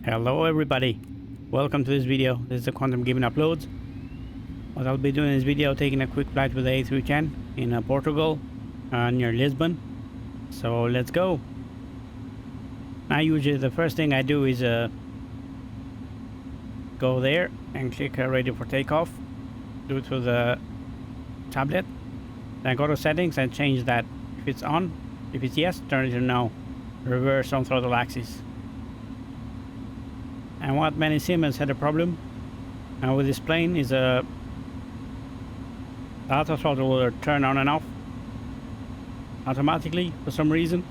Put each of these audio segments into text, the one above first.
Hello everybody, welcome to this video. This is the Quantum Gaming Uploads. What I'll be doing in this video, taking a quick flight with the A310 in Portugal, near Lisbon. So let's go. Now usually the first thing I do is go there and click ready for takeoff. Do it through the tablet. Then go to settings and change that. If it's on, if it's yes, turn it to no. Reverse on throttle axis. And what many simmers had a problem with this plane is the auto throttle will turn on and off automatically for some reason.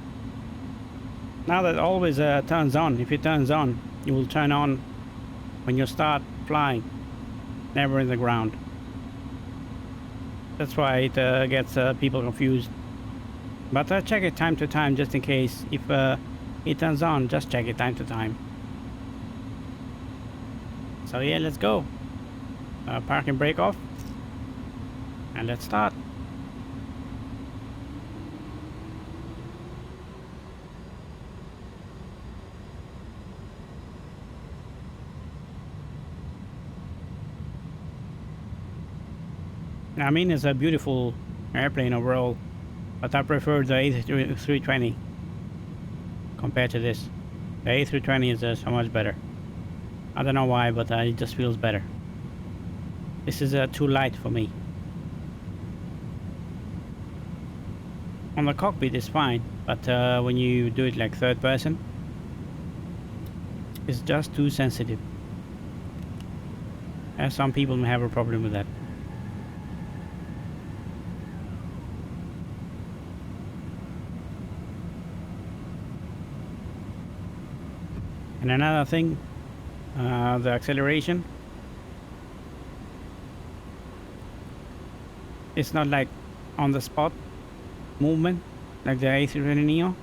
Now that always turns on. If it turns on, it will turn on when you start flying, never in the ground. That's why it gets people confused. But check it time to time just in case. If it turns on, just check it time to time. So yeah, let's go. Park and brake off. And let's start. I mean, it's a beautiful airplane overall, but I prefer the A320 compared to this. The A320 is so much better. I don't know why, but it just feels better. This is too light for me. On the cockpit it's fine, but when you do it like third person, it's just too sensitive. And some people may have a problem with that. And another thing, the acceleration. It's not like on the spot movement like the A310neo.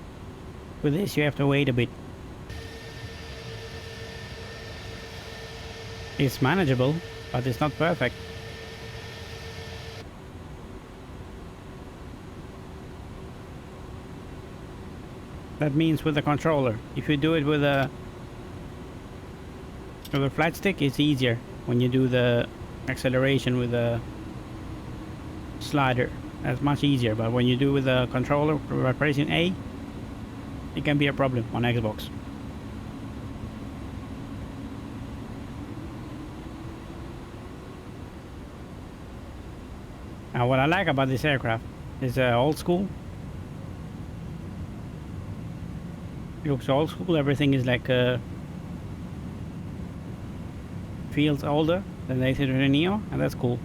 With this you have to wait a bit. It's manageable, but it's not perfect. That means with the controller. If you do it with a flight stick, it's easier. When you do the acceleration with a slider, that's much easier. But when you do with the controller by pressing A, it can be a problem on Xbox. Now what I like about this aircraft is old school. It looks old school. Everything is like feels older than the A310neo, and that's cool.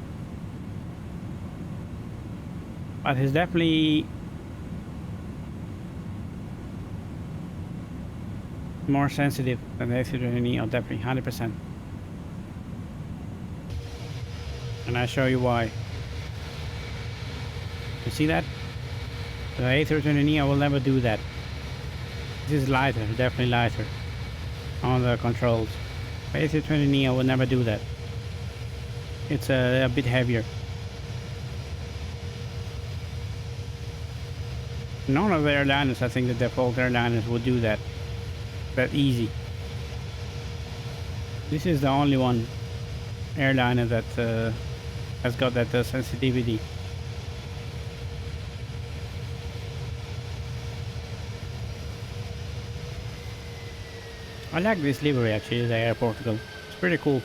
But it's definitely more sensitive than the A310neo, definitely 100%. And I'll show you why. You see that? The A310neo will never do that. This is lighter, definitely lighter on the controls. The A320neo will never do that. It's a bit heavier. None of the airliners, I think the default airliners will do that easy. This is the only one airliner that has got that sensitivity. I like this livery actually, the Air Portugal. It's pretty cool.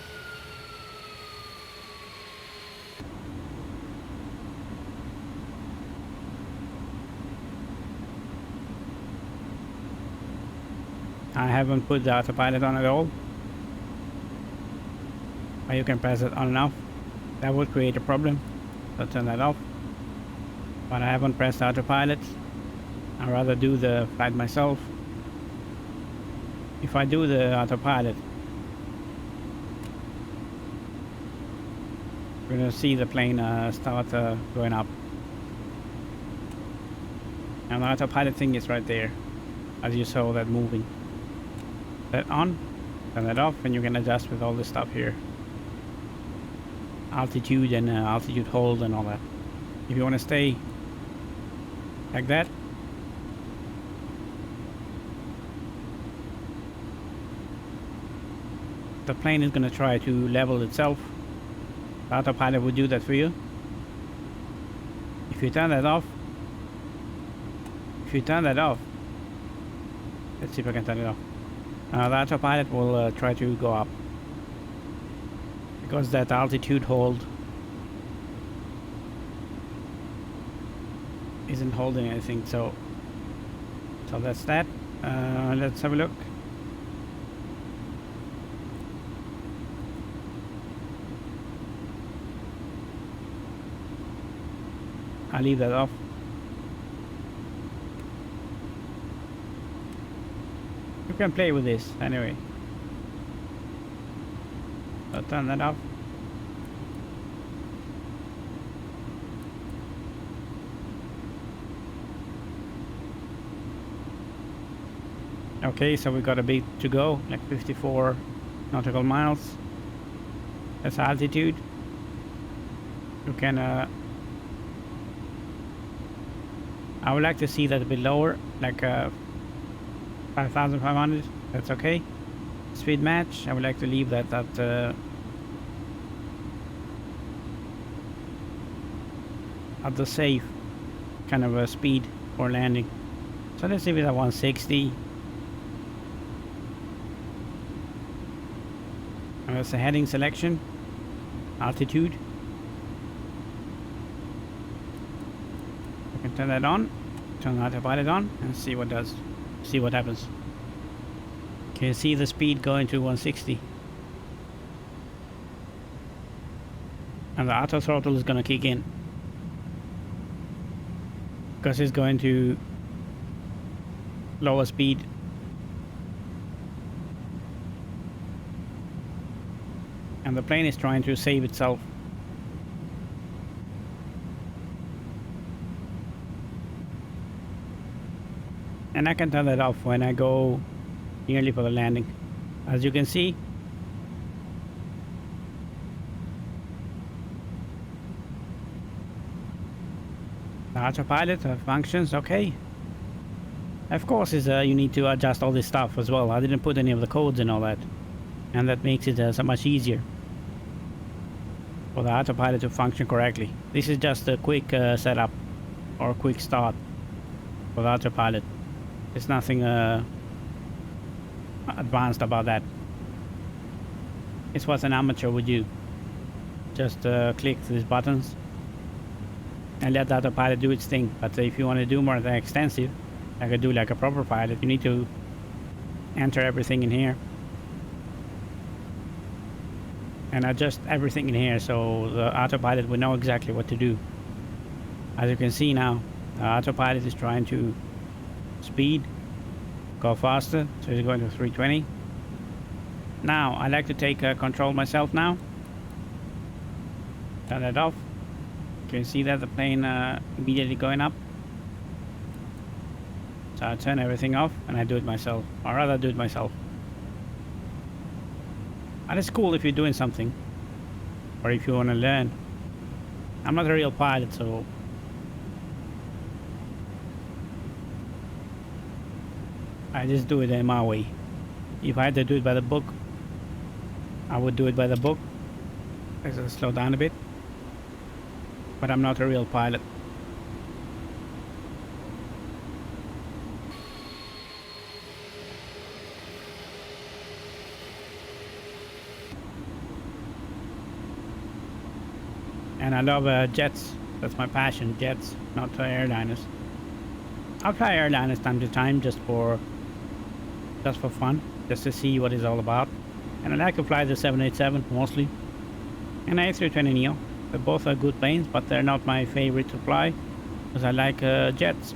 I haven't put the autopilot on at all. But you can press it on and off. That would create a problem. So turn that off. But I haven't pressed the autopilot. I'd rather do the flight myself. If I do the autopilot, we're gonna see the plane start going up. And the autopilot thing is right there, as you saw that moving. That on, turn that off, and you can adjust with all this stuff here. Altitude and altitude hold and all that. If you want to stay like that, the plane is going to try to level itself. The autopilot will do that for you. If you turn that off, let's see if I can turn it off. The autopilot will try to go up because that altitude hold isn't holding anything. So that's that. Let's have a look. I'll leave that off. You can play with this anyway. I'll turn that off. Okay, so we got a bit to go, like 54 nautical miles. That's altitude. You can I would like to see that a bit lower, like 5,500. That's okay. Speed match, I would like to leave that at the safe kind of a speed for landing. So let's leave it at 160. And that's the heading selection, altitude. I can turn that on, turn the autopilot on, and see what happens. Can you see the speed going to 160? And the auto throttle is going to kick in because it's going to lower speed. And the plane is trying to save itself. And I can turn that off when I go nearly for the landing. As you can see, the autopilot functions okay. Of course, you need to adjust all this stuff as well. I didn't put any of the codes and all that, and that makes it so much easier for the autopilot to function correctly. This is just a quick setup or quick start for the autopilot. There's nothing advanced about that. It's what an amateur would do. Just click these buttons and let the autopilot do its thing. But if you want to do more than extensive, like I do like a proper pilot, you need to enter everything in here and adjust everything in here so the autopilot will know exactly what to do. As you can see now, the autopilot is trying to speed, go faster, so it's going to 320. Now I like to take control myself now. Turn that off. You can see that the plane immediately going up. So I turn everything off and I do it myself, or rather do it myself. And it's cool if you're doing something or if you want to learn. I'm not a real pilot, so I just do it in my way. If I had to do it by the book, I would do it by the book. Let's slow down a bit. But I'm not a real pilot. And I love jets. That's my passion, jets, not airliners. I'll fly airliners time to time just for fun, just to see what it's all about. And I like to fly the 787 mostly, and the A320neo. They both are good planes, but they're not my favorite to fly because I like jets.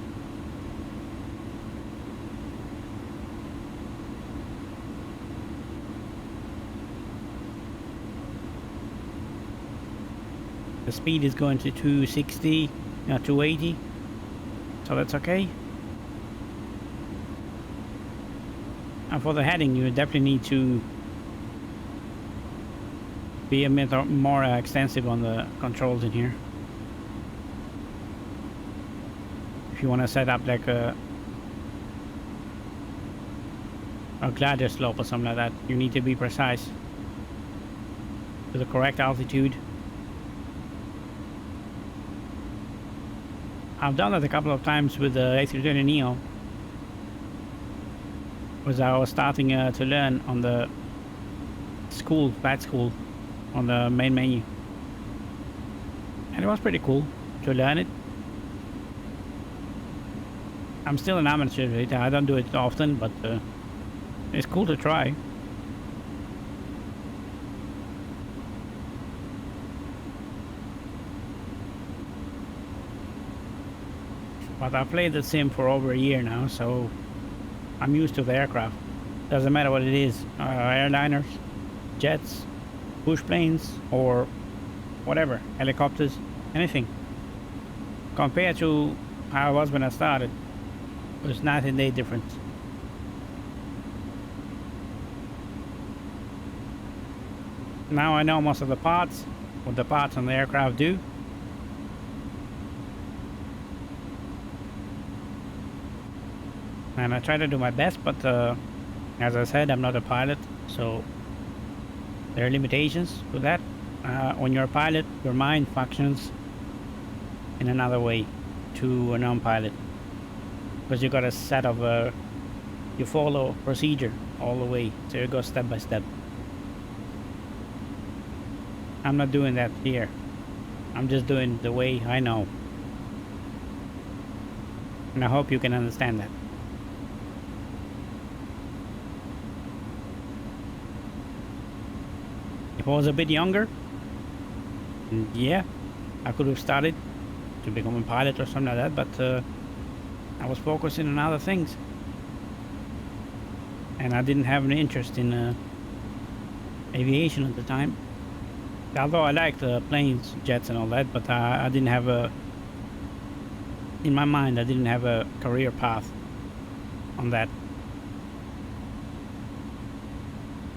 The speed is going to 260, 280, so that's okay. And for the heading, you definitely need to be a bit more extensive on the controls in here. If you want to set up like a glider slope or something like that, you need to be precise. to the correct altitude. I've done that a couple of times with the A320 Neo, was I was starting to learn on the flight school, on the main menu, and it was pretty cool to learn it. I'm still an amateur with it. I don't do it often, but it's cool to try. But I've played the sim for over a year now, so I'm used to the aircraft. Doesn't matter what it is, airliners, jets, bush planes, or whatever, helicopters, anything. Compared to how it was when I started, it was night and day difference. Now I know most of the parts, what the parts on the aircraft do. And I try to do my best, but as I said, I'm not a pilot, so there are limitations to that. When you're a pilot, your mind functions in another way to a non-pilot, because you got a set of you follow procedure all the way, so you go step by step. I'm not doing that here. I'm just doing the way I know, and I hope you can understand that. If I was a bit younger, yeah, I could have started to become a pilot or something like that, but I was focusing on other things, and I didn't have an interest in aviation at the time. Although I liked planes, jets, and all that, but I didn't have in my mind, I didn't have a career path on that.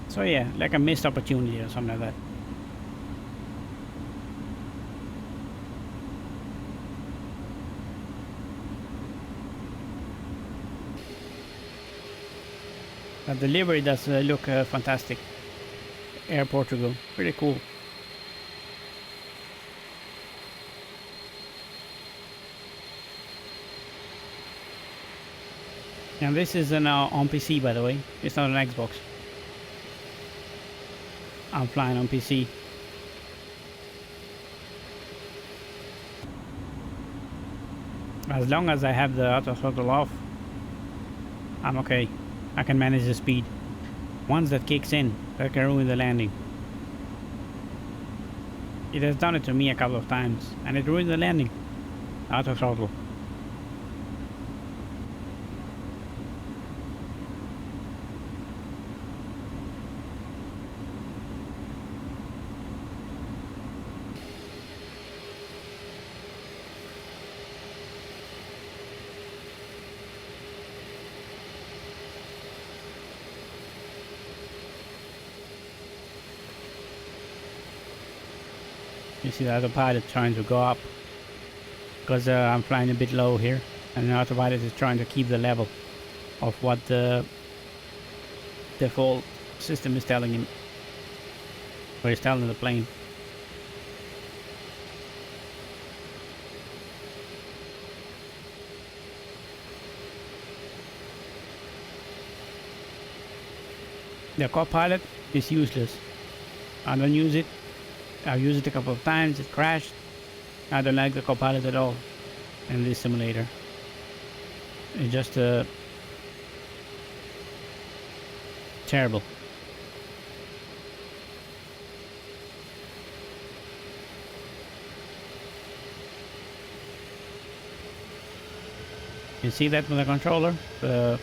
So yeah, like a missed opportunity or something like that. But the livery does look fantastic. Air Portugal, pretty cool. And this is on PC, by the way. It's not an Xbox. I'm flying on PC. As long as I have the auto throttle off, I'm okay. I can manage the speed. Once that kicks in, that can ruin the landing. It has done it to me a couple of times, and it ruined the landing. Auto throttle. You see the autopilot trying to go up, because I'm flying a bit low here, and the autopilot is trying to keep the level of what the default system is telling him, or is telling the plane. The co-pilot is useless. I don't use it. I've used it a couple of times, it crashed. I don't like the co-pilot at all in this simulator. It's just terrible. You see that with the controller? The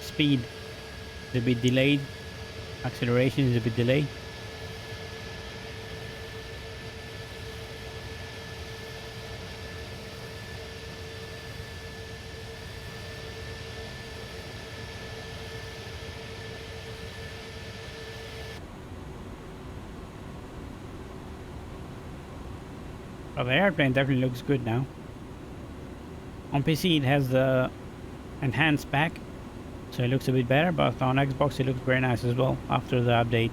speed is a bit delayed, acceleration is a bit delayed. Well, the airplane definitely looks good now. On PC it has the enhanced back, so it looks a bit better, but on Xbox it looks very nice as well after the update.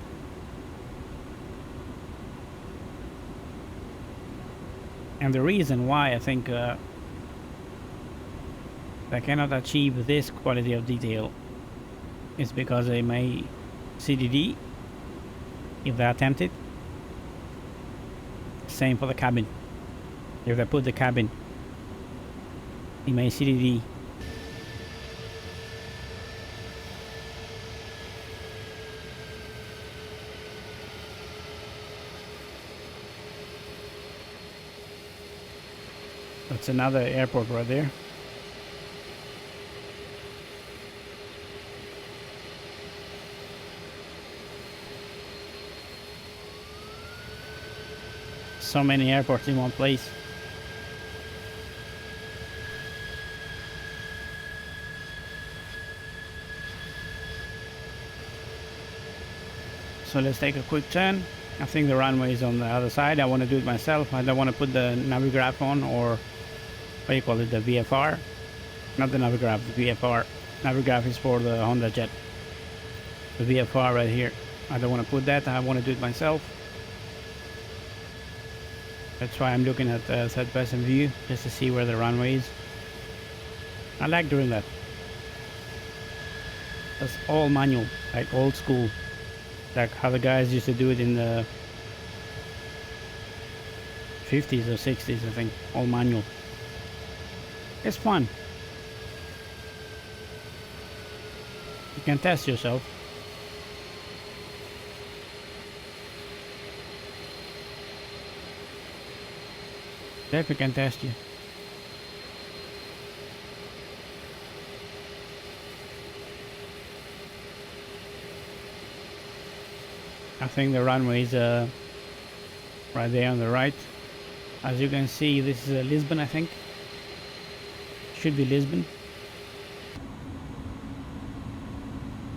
And the reason why I think they cannot achieve this quality of detail is because they may CDD if they attempt it. Same for the cabin. If they put the cabin, it may CDD. That's another airport right there. So many airports in one place. So let's take a quick turn. I think the runway is on the other side. I want to do it myself. I don't want to put the Navigraph on, or what do you call it, the VFR? Not the Navigraph, the VFR. Navigraph is for the Honda Jet. The VFR right here. I don't want to put that. I want to do it myself. That's why I'm looking at the third person view, just to see where the runway is. I like doing that. That's all manual, like old school. Like how the guys used to do it in the 50s or 60s, I think. All manual. It's fun. You can test yourself. Definitely can test you. I think the runway is right there on the right. As you can see, this is Lisbon, I think. Should be Lisbon.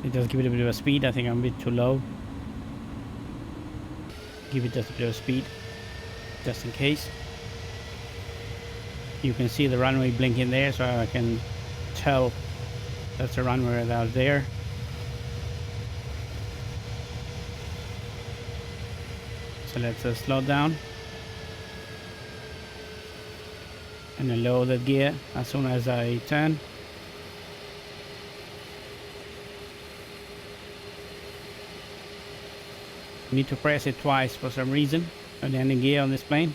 It does give it a bit of a speed. I think I'm a bit too low. Give it just a bit of speed, just in case. You can see the runway blinking there, so I can tell that's the runway out there. So let's slow down and then lower the gear as soon as I turn. Need to press it twice for some reason, the landing gear on this plane.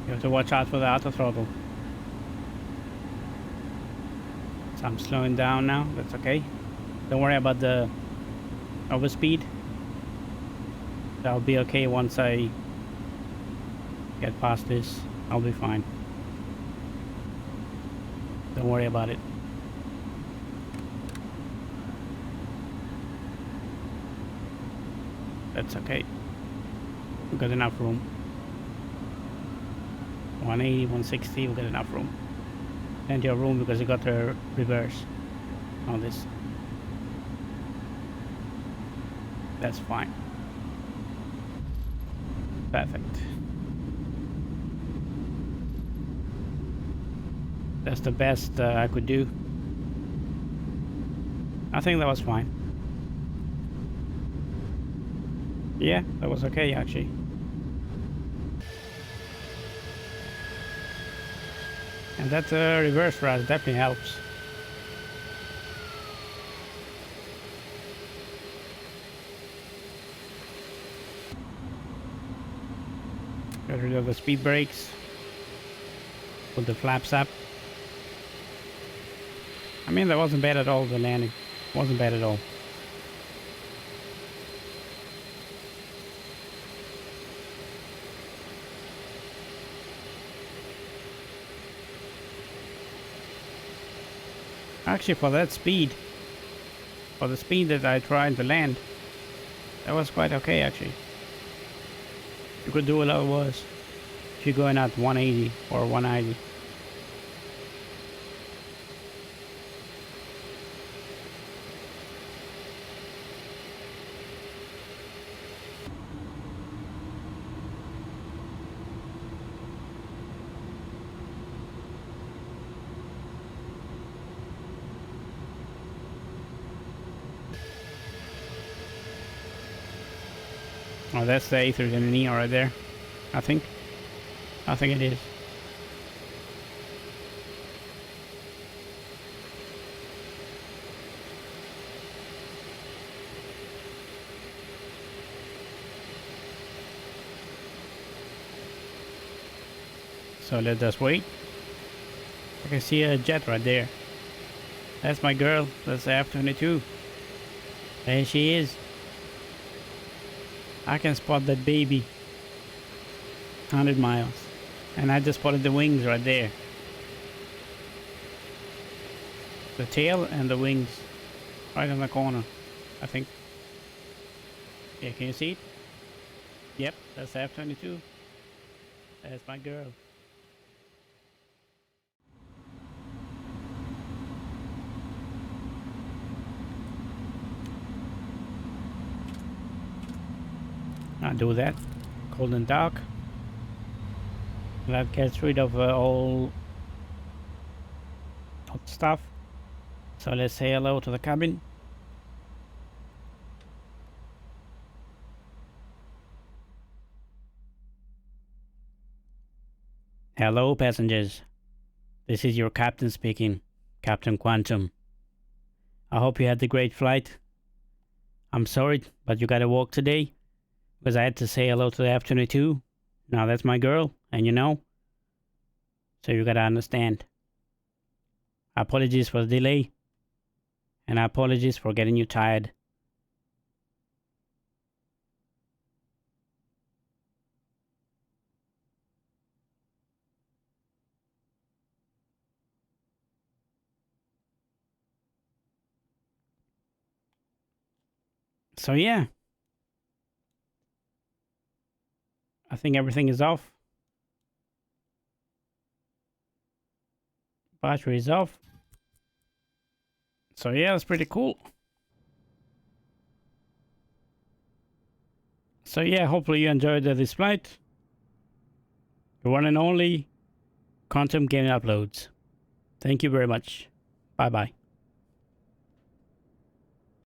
You have to watch out for the auto throttle. So I'm slowing down now, that's okay. Don't worry about the overspeed. That'll be okay once I get past this. I'll be fine. Don't worry about it. That's okay. We've got enough room. 180, 160, we've got enough room. Plenty of room because you got the reverse on this. That's fine. Perfect. That's the best I could do. I think that was fine. Yeah, that was okay actually. And that reverse thrust definitely helps. Get rid of the speed brakes. Put the flaps up. I mean, that wasn't bad at all, the landing. Wasn't bad at all. Actually, for that speed, for the speed that I tried to land, that was quite okay actually. You could do a lot worse if you're going at 180 or 190. Oh, that's the A310 right there. I think. I think it is. So let us wait. I can see a jet right there. That's my girl. That's the F-22. There she is. I can spot that baby. 100 miles. And I just spotted the wings right there. The tail and the wings. Right in the corner, I think. Yeah, can you see it? Yep, that's the F-22. That's my girl. I'll do that. Cold and dark. That gets rid of all stuff. So let's say hello to the cabin. Hello, passengers. This is your captain speaking, Captain Quantum. I hope you had a great flight. I'm sorry, but you gotta walk today, because I had to say hello to the F-22. Now that's my girl, and you know, so you gotta understand. Apologies for the delay, and apologies for getting you tired. So yeah, I think everything is off. Battery is off. So yeah, it's pretty cool. So yeah, hopefully you enjoyed this flight. The one and only Quantum Gaming Uploads. Thank you very much. Bye bye.